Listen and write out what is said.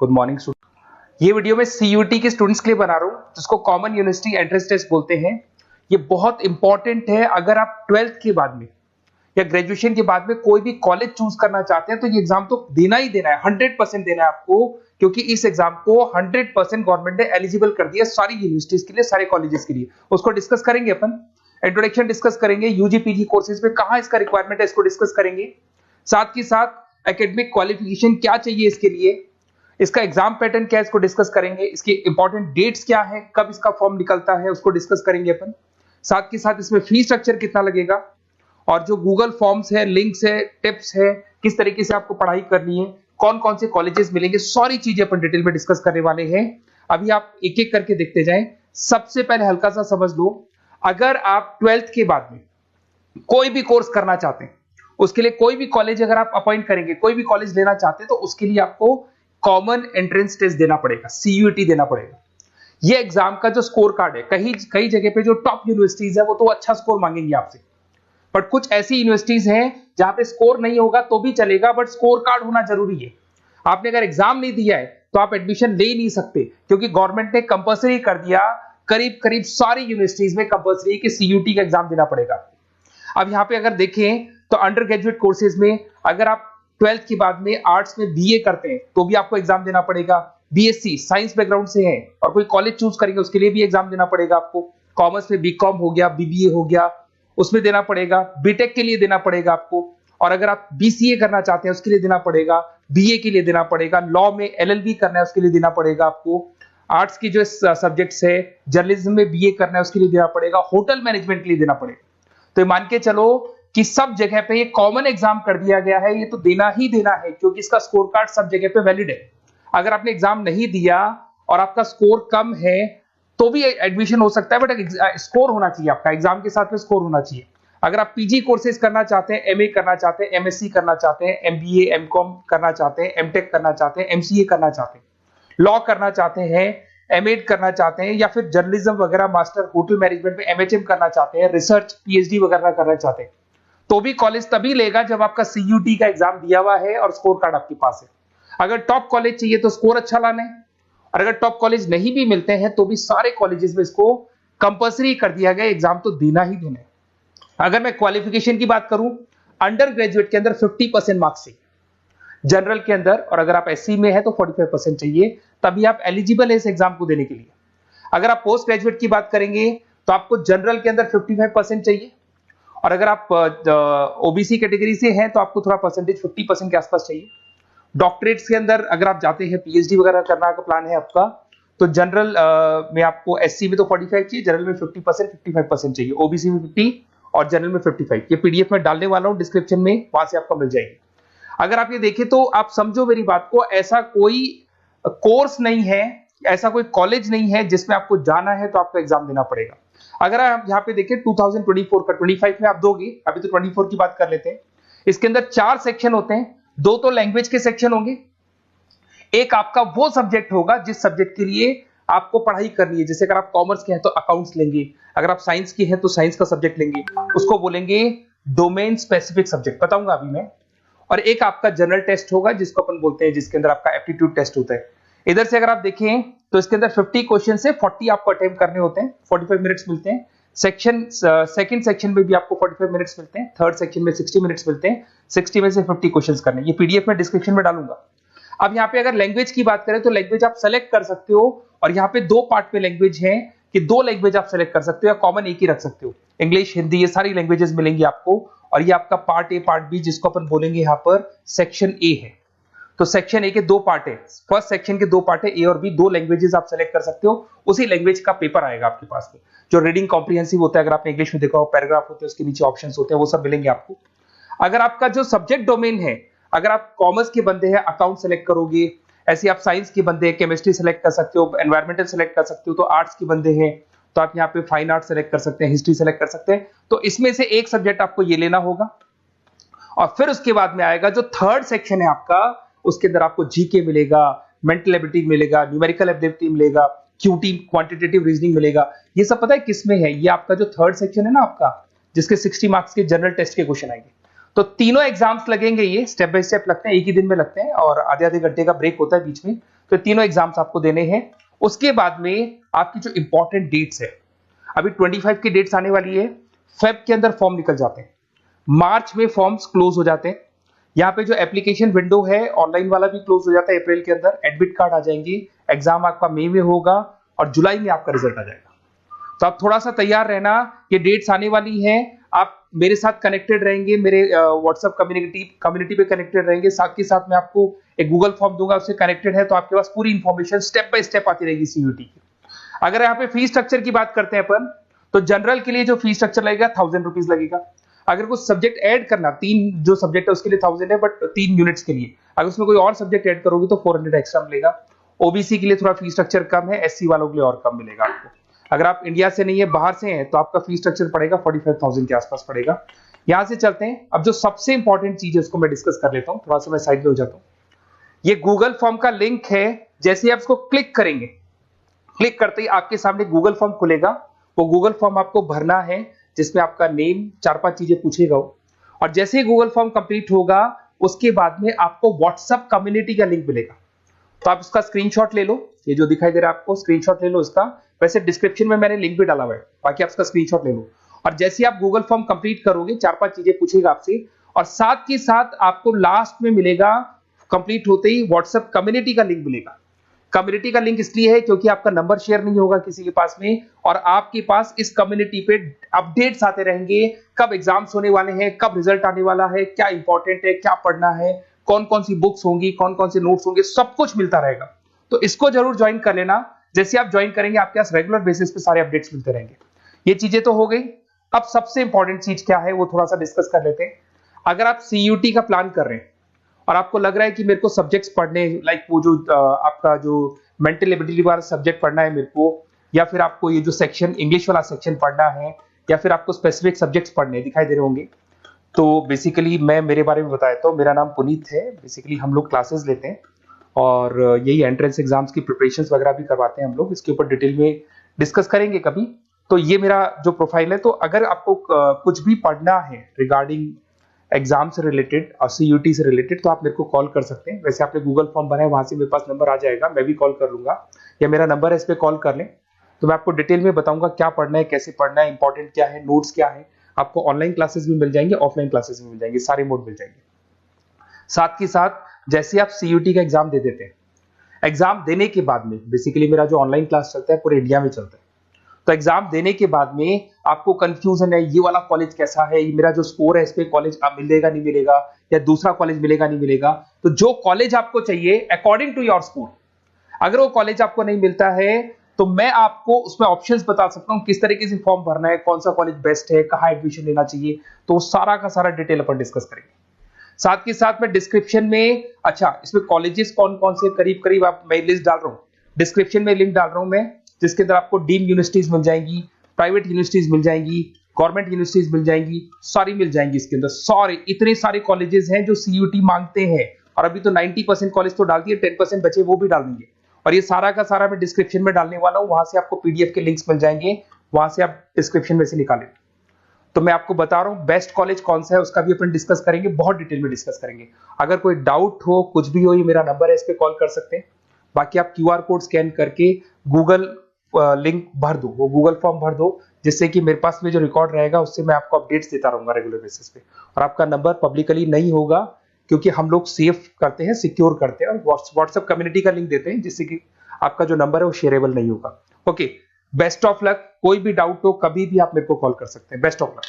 Good morning student. ये video मैं CUT के स्टूडेंट्स के लिए बना रहा हूँ, जिसको कॉमन यूनिवर्सिटी एंट्रेंस टेस्ट बोलते हैं। ये बहुत इंपॉर्टेंट है। अगर आप 12th के बाद में या ग्रेजुएशन के बाद में कोई भी कॉलेज चूज करना चाहते हैं तो ये एग्जाम तो देना ही देना है, 100% देना है आपको, क्योंकि इस एग्जाम को 100% गवर्नमेंट ने एलिजिबल कर दिया सारी यूनिवर्सिटीज के लिए, सारे कॉलेजेस के लिए। उसको डिस्कस करेंगे अपन, इंट्रोडक्शन डिस्कस करेंगे, यूजी पीजी कोर्सेज में कहां इसका रिक्वायरमेंट है इसको डिस्कस करेंगे। साथ ही साथ एकेडमिक क्वालिफिकेशन क्या चाहिए इसके लिए, इसका एग्जाम पैटर्न क्या है इसको डिस्कस करेंगे, इसके इंपॉर्टेंट डेट्स क्या है, कब इसका फॉर्म निकलता है उसको डिस्कस करेंगे अपन। साथ के साथ इसमें फी स्ट्रक्चर कितना लगेगा और जो गूगल फॉर्म्स है, लिंक्स है, टिप्स है, किस तरीके से आपको पढ़ाई करनी है, कौन कौन से कॉलेजेस मिलेंगे, सारी चीजें अपन डिटेल में डिस्कस करने वाले हैं। अभी आप एक एक करके देखते जाएं। सबसे पहले हल्का सा समझ लो, अगर आप 12th के बाद में कोई भी कोर्स करना चाहते हैं, उसके लिए कोई भी कॉलेज अगर आप अपॉइंट करेंगे, कोई भी कॉलेज लेना चाहते हैं, तो उसके लिए आपको कॉमन एंट्रेंस टेस्ट देना पड़ेगा, सीयूटी देना पड़ेगा। ये एग्जाम का जो स्कोर कार्ड है, कई जगह पे जो टॉप यूनिवर्सिटीज है वो तो अच्छा स्कोर मांगेंगे आपसे, बट कुछ ऐसी यूनिवर्सिटीज हैं जहां पे स्कोर नहीं होगा तो भी चलेगा, बट स्कोर कार्ड होना जरूरी है। आपने अगर एग्जाम नहीं दिया है तो आप एडमिशन ले नहीं सकते, क्योंकि गवर्नमेंट ने कंपल्सरी कर दिया, करीब करीब सारी यूनिवर्सिटीज में कंपल्सरी कि सीयूटी का एग्जाम देना पड़ेगा। अब यहां पे अगर देखें तो अंडर ग्रेजुएट कोर्सेज में अगर आप 12th के बाद में आर्ट्स में बीए करते हैं तो भी आपको एग्जाम देना पड़ेगा। बीएससी साइंस बैकग्राउंड से है और कोई कॉलेज चूज करेंगे उसके लिए भी एग्जाम देना पड़ेगा आपको। कॉमर्स में बीकॉम हो गया, बीबीए हो गया, उसमें देना पड़ेगा। बीटेक के लिए देना पड़ेगा आपको, और अगर आप बीसीए करना चाहते हैं उसके लिए देना पड़ेगा, बीए के लिए देना पड़ेगा, लॉ में एलएलबी करना है उसके लिए देना पड़ेगा आपको। आर्ट्स की जो सब्जेक्ट्स है, जर्नलिज्म में बीए करना है उसके लिए देना पड़ेगा, होटल मैनेजमेंट के लिए देना पड़ेगा। तो ये मान के चलो कि सब जगह पे ये कॉमन एग्जाम कर दिया गया है, ये तो देना ही देना है, क्योंकि इसका स्कोर कार्ड सब जगह पे वैलिड है। अगर आपने एग्जाम नहीं दिया और आपका स्कोर कम है तो भी एडमिशन हो सकता है, बट स्कोर होना चाहिए आपका, एग्जाम के साथ में स्कोर होना चाहिए। अगर आप पीजी कोर्सेज करना चाहते हैं, एमए करना चाहते हैं, एमएससी करना चाहते हैं, एमबीए एमकॉम करना चाहते हैं, एमटेक करना चाहते हैं, एमसीए करना चाहते हैं, लॉ करना चाहते हैं, एमएड करना चाहते हैं, या फिर जर्नलिज्म वगैरह, मास्टर होटल मैनेजमेंट में एमएचएम करना चाहते हैं, रिसर्च पीएचडी वगैरह करना चाहते हैं, तो भी कॉलेज तभी लेगा जब आपका सीयूटी का एग्जाम दिया हुआ है और स्कोर कार्ड आपके पास है। अगर टॉप कॉलेज चाहिए तो स्कोर अच्छा लाना है, और अगर टॉप कॉलेज नहीं भी मिलते हैं तो भी सारे कॉलेजेस में इसको कंपल्सरी कर दिया गया, एग्जाम तो देना ही देना है। अगर मैं क्वालिफिकेशन की बात करूं, अंडर ग्रेजुएट के अंदर 50% मार्क्स चाहिए जनरल के अंदर, और अगर आप एससी में है तो 45% चाहिए, तभी आप एलिजिबल है इस एग्जाम को देने के लिए। अगर आप पोस्ट ग्रेजुएट की बात करेंगे तो आपको जनरल के अंदर 55% चाहिए, और अगर आप ओबीसी कैटेगरी से हैं तो आपको थोड़ा परसेंटेज 50% के आसपास चाहिए। डॉक्टरेट्स के अंदर अगर आप जाते हैं, पीएचडी वगैरह करना का प्लान है आपका, तो जनरल में आपको एससी में तो 45 चाहिए, जनरल में 50%, 55% चाहिए, ओबीसी में 50 और जनरल में 55। ये पीडीएफ में डालने वाला हूं डिस्क्रिप्शन में, वहां से आपको मिल जाएगी। अगर आप ये देखें तो आप समझो मेरी बात को, ऐसा कोई कोर्स नहीं है, ऐसा कोई कॉलेज नहीं है जिसमें आपको जाना है तो आपको एग्जाम देना पड़ेगा। अगर आप यहाँ पे देखें 2024 का, 25 में आप दोगे, अभी तो 24 की बात कर लेते हैं। इसके अंदर 4 सेक्शन होते हैं, 2 तो लैंग्वेज के सेक्शन होंगे, एक आपका वो सब्जेक्ट होगा जिस सब्जेक्ट के लिए आपको पढ़ाई करनी है। जैसे अगर आप कॉमर्स के हैं तो अकाउंट्स लेंगे, अगर आप साइंस के हैं तो साइंस का सब्जेक्ट लेंगे, उसको बोलेंगे डोमेन स्पेसिफिक सब्जेक्ट, बताऊंगा अभी मैं। और एक आपका जनरल टेस्ट होगा जिसको अपन बोलते हैं, जिसके अंदर आपका एप्टीट्यूड टेस्ट होता है। इधर से अगर आप देखें तो इसके अंदर 50 क्वेश्चन से 40 आपको अटेम्प्ट करने होते हैं, 45 मिनट्स मिलते हैं। सेकंड सेक्शन में भी आपको 45 मिनट्स मिलते हैं, थर्ड सेक्शन में 60 मिनट्स मिलते हैं, 60 में से 50 क्वेश्चंस करने। ये पीडीएफ में डिस्क्रिप्शन में डालूंगा। अब यहाँ पे अगर लैंग्वेज की बात करें तो लैंग्वेज आप सेलेक्ट कर सकते हो, और यहाँ पे 2 पार्ट में लैंग्वेज है कि 2 लैंग्वेज आप सेलेक्ट कर सकते हो, या कॉमन एक ही रख सकते हो। इंग्लिश, हिंदी, ये सारी लैंग्वेजेस मिलेंगी आपको, और ये आपका पार्ट ए पार्ट बी, जिसको अपन बोलेंगे यहाँ पर सेक्शन ए है। तो सेक्शन ए के 2 पार्ट है, फर्स्ट सेक्शन के 2 पार्ट है, ए और बी, 2 लैंग्वेजेस आप सेलेक्ट कर सकते हो। उसी लैंग्वेज का पेपर आएगा आपके पास में, जो रीडिंग कॉम्प्रिहेंसिव होता है। अगर आपने इंग्लिश में देखा हो, पैराग्राफ होते हैं, उसके नीचे ऑप्शंस होते हैं, वो सब मिलेंगे आपको। अगर आपका जो सब्जेक्ट डोमेन है, अगर आप कॉमर्स के बंदे हैं अकाउंट सेलेक्ट करोगे, ऐसे आप साइंस के बंदे हैं केमिस्ट्री सेलेक्ट कर सकते हो, एनवायरमेंटल सेलेक्ट कर सकते हो, तो आर्ट्स के बंदे हैं तो आप यहाँ पे फाइन आर्ट सेलेक्ट कर सकते हैं, हिस्ट्री सेलेक्ट कर सकते हैं। तो इसमें से एक सब्जेक्ट आपको ये लेना होगा, और फिर उसके बाद में आएगा जो थर्ड सेक्शन है आपका, उसके अंदर आपको जीके मिलेगा, मेंटल एबिलिटी मिलेगा, न्यूमेरिकल एबिलिटी मिलेगा, क्यूटी क्वांटिटेटिव रीजनिंग मिलेगा। ये सब पता है किसमें है? ये आपका जो थर्ड सेक्शन है ना आपका, जिसके 60 मार्क्स के जनरल टेस्ट के क्वेश्चन आएंगे। तो तीनों एग्जाम्स लगेंगे, ये स्टेप बाय स्टेप लगते हैं, एक ही दिन में लगते हैं, और आधे आधे घंटे का ब्रेक होता है बीच में। तो तीनों एग्जाम्स आपको देने हैं। उसके बाद में आपकी जो इंपॉर्टेंट डेट्स है, अभी 25 की डेट्स आने वाली है, फेब के अंदर फॉर्म निकल जाते हैं, मार्च में फॉर्म्स क्लोज हो जाते हैं। यहाँ पे जो एप्लीकेशन विंडो है ऑनलाइन वाला भी क्लोज हो जाता है अप्रैल के अंदर, एडमिट कार्ड आ जाएंगे, एग्जाम आपका मई में होगा और जुलाई में आपका रिजल्ट आ जाएगा। तो आप थोड़ा सा तैयार रहना, ये डेट्स आने वाली हैं, आप मेरे साथ कनेक्टेड रहेंगे, मेरे व्हाट्सएप कम्युनिटी पे कनेक्टेड रहेंगे, साथ के साथ मैं आपको एक गूगल फॉर्म दूंगा, उससे कनेक्टेड है तो आपके पास पूरी इंफॉर्मेशन स्टेप बाय स्टेप आती रहेगी सीयूटी की। अगर यहाँ पे फीस स्ट्रक्चर की बात करते हैं अपन, तो जनरल के लिए जो फीस स्ट्रक्चर लगेगा 1000 रुपीज लगेगा। अगर कुछ सब्जेक्ट ऐड करना, 3 जो सब्जेक्ट है उसके लिए 1000 है, बट 3 यूनिट्स के लिए अगर उसमें कोई और सब्जेक्ट ऐड करोगे तो 400 एक्स्ट्रा मिलेगा। ओबीसी के लिए थोड़ा फीस स्ट्रक्चर कम है, एससी वालों के लिए और कम मिलेगा आपको। अगर आप इंडिया से नहीं है, बाहर से हैं, तो आपका फीस स्ट्रक्चर पड़ेगा 45,000 के आसपास पड़ेगा। यहां से चलते हैं, अब जो सबसे इंपॉर्टेंट चीज है उसको मैं डिस्कस कर लेता हूं, थोड़ा सा मैं साइड में हो जाता हूं। ये गूगल फॉर्म का लिंक है, जैसे आप इसको क्लिक करेंगे, क्लिक करते ही आपके सामने गूगल फॉर्म खुलेगा। वो गूगल फॉर्म आपको भरना है, जिसमें आपका नेम, 4-5 चीजें पूछेगा वो। और जैसे ही गूगल फॉर्म कंप्लीट होगा, उसके बाद में आपको व्हाट्सएप कम्युनिटी का लिंक मिलेगा। तो आप इसका स्क्रीनशॉट ले लो, ये जो दिखाई दे रहा है आपको, स्क्रीनशॉट ले लो इसका। वैसे डिस्क्रिप्शन में मैंने लिंक भी डाला हुआ है, बाकी आप इसका स्क्रीनशॉट ले लो। और जैसे आप गूगल फॉर्म कंप्लीट करोगे, 4-5 चीजें पूछेगा आपसे, और साथ के साथ आपको लास्ट में मिलेगा, कंप्लीट होते ही व्हाट्सएप कम्युनिटी का लिंक मिलेगा। कम्युनिटी का लिंक इसलिए है क्योंकि आपका नंबर शेयर नहीं होगा किसी के पास में, और आपके पास इस कम्युनिटी पे अपडेट्स आते रहेंगे, कब एग्जाम्स होने वाले हैं, कब रिजल्ट आने वाला है, क्या इंपॉर्टेंट है, क्या पढ़ना है, कौन कौन सी बुक्स होंगी, कौन कौन से नोट्स होंगे, सब कुछ मिलता रहेगा। तो इसको जरूर ज्वाइन कर लेना। जैसे आप ज्वाइन करेंगे, आपके पास रेगुलर बेसिस पे सारे अपडेट्स मिलते रहेंगे। ये चीजें तो हो गई। अब सबसे इंपॉर्टेंट चीज क्या है वो थोड़ा सा डिस्कस कर लेते हैं। अगर आप सीयूटी का प्लान कर रहे हैं और आपको लग रहा है कि मेरे को सब्जेक्ट्स पढ़ने, लाइक वो जो आपका जो मेंटल एबिलिटी वाला सब्जेक्ट पढ़ना है मेरे को, या फिर आपको ये जो सेक्शन इंग्लिश वाला सेक्शन पढ़ना है, या फिर आपको स्पेसिफिक सब्जेक्ट्स पढ़ने दिखाई दे रहे होंगे, तो बेसिकली मैं मेरे बारे में बताया तो मेरा नाम पुनीत है। बेसिकली हम लोग क्लासेस लेते हैं और यही एंट्रेंस एग्जाम्स की प्रिपरेशंस वगैरह भी करवाते हैं हम लोग। इसके ऊपर डिटेल में डिस्कस करेंगे कभी। तो ये मेरा जो प्रोफाइल है। तो अगर आपको कुछ भी पढ़ना है रिगार्डिंग एग्जाम से रिलेटेड और सीयूटी से रिलेटेड, तो आप मेरे को कॉल कर सकते हैं। वैसे आपने गूगल फॉर्म भरा है, वहां से मेरे पास नंबर आ जाएगा, मैं भी कॉल कर लूंगा, या मेरा नंबर है, इस पे कॉल कर लें। तो मैं आपको डिटेल में बताऊंगा क्या पढ़ना है, कैसे पढ़ना है, इंपॉर्टेंट क्या है, नोट्स क्या है। आपको ऑनलाइन क्लासेस भी मिल जाएंगे, ऑफलाइन क्लासेस भी मिल जाएंगे, सारे मोड मिल जाएंगे। साथ ही साथ जैसे आप सीयूटी का एग्जाम दे देते हैं, एग्जाम देने के बाद में बेसिकली मेरा जो ऑनलाइन क्लास चलता है पूरे इंडिया में चलता है। तो एग्जाम देने के बाद में आपको कंफ्यूजन है, ये वाला कॉलेज कैसा है, ये मेरा जो स्कोर है इस पे कॉलेज मिलेगा नहीं मिलेगा, या दूसरा कॉलेज मिलेगा नहीं मिलेगा। तो जो कॉलेज आपको चाहिए अकॉर्डिंग टू योर स्कोर, अगर वो कॉलेज आपको नहीं मिलता है तो मैं आपको उसमें ऑप्शंस बता सकता हूं, किस तरीके से फॉर्म भरना है, कौन सा कॉलेज बेस्ट है, कहाँ एडमिशन लेना चाहिए। तो सारा का सारा डिटेल अपन डिस्कस करेंगे। साथ के साथ मैं डिस्क्रिप्शन में, अच्छा इसमें कॉलेजेस कौन कौन से करीब करीब आप, मैं लिस्ट डाल रहा हूँ, डिस्क्रिप्शन में लिंक डाल रहा हूं मैं, जिसके अंदर आपको डीम्ड यूनिवर्सिटीज मिल जाएंगी, प्राइवेट यूनिवर्सिटीज मिल जाएंगी, गवर्नमेंट यूनिवर्सिटीज मिल जाएंगी, सारी मिल जाएंगी इसके अंदर। सारे इतने सारे कॉलेजेस हैं जो सीयूटी मांगते हैं, और अभी तो 90% कॉलेज तो डाल दिए, 10% बचे वो भी डाल देंगे। और ये सारा का सारा मैं डिस्क्रिप्शन में डालने वाला हूं, वहां से आपको पीडीएफ के लिंक्स मिल जाएंगे, वहां से आप डिस्क्रिप्शन में से निकालें। तो मैं आपको बता रहा हूं बेस्ट कॉलेज कौन सा है, उसका भी अपन डिस्कस करेंगे, बहुत डिटेल में डिस्कस करेंगे। अगर कोई डाउट हो, कुछ भी हो, ये मेरा नंबर है, इस पे कॉल कर सकते हैं। बाकी आप क्यूआर कोड स्कैन करके गूगल लिंक भर दो, वो गूगल फॉर्म भर दो, जिससे कि मेरे पास में जो रिकॉर्ड रहेगा उससे मैं आपको अपडेट्स देता रहूंगा रेगुलर बेसिस पे। और आपका नंबर पब्लिकली नहीं होगा, क्योंकि हम लोग सेफ करते हैं, सिक्योर करते हैं, और व्हाट्सएप कम्युनिटी का लिंक देते हैं, जिससे कि आपका जो नंबर है वो शेयरेबल नहीं होगा। Okay, best of luck. कोई भी डाउट हो कभी भी आप मेरे को कॉल कर सकते हैं। Best of luck.